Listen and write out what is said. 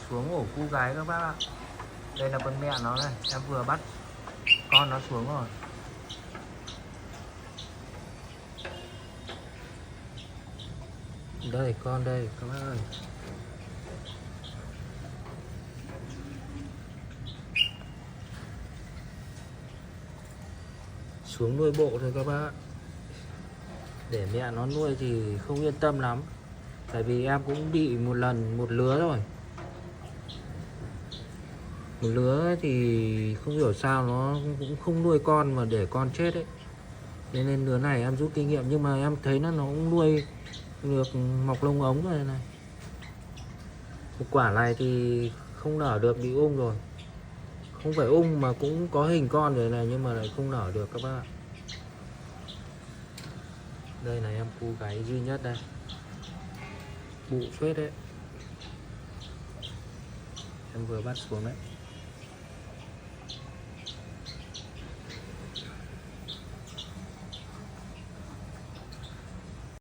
xuống ổ cu gáy các bác ạ. Đây là con mẹ nó này, em vừa bắt con nó xuống rồi. Đây con đây các bác ơi. Xuống nuôi bộ thôi các bác. Để mẹ nó nuôi thì không yên tâm lắm. Tại vì em cũng bị một lần một lứa rồi. Một lứa thì không hiểu sao nó cũng không nuôi con mà để con chết ấy. Nên lứa này em rút kinh nghiệm, nhưng mà em thấy nó cũng nuôi được mọc lông ống rồi này. Một quả này thì không nở được, bị ung rồi. Không phải ung mà cũng có hình con rồi này, nhưng mà lại không nở được các bác ạ. Đây là em cu gáy duy nhất đây. Bụ phết đấy. Em vừa bắt xuống đấy.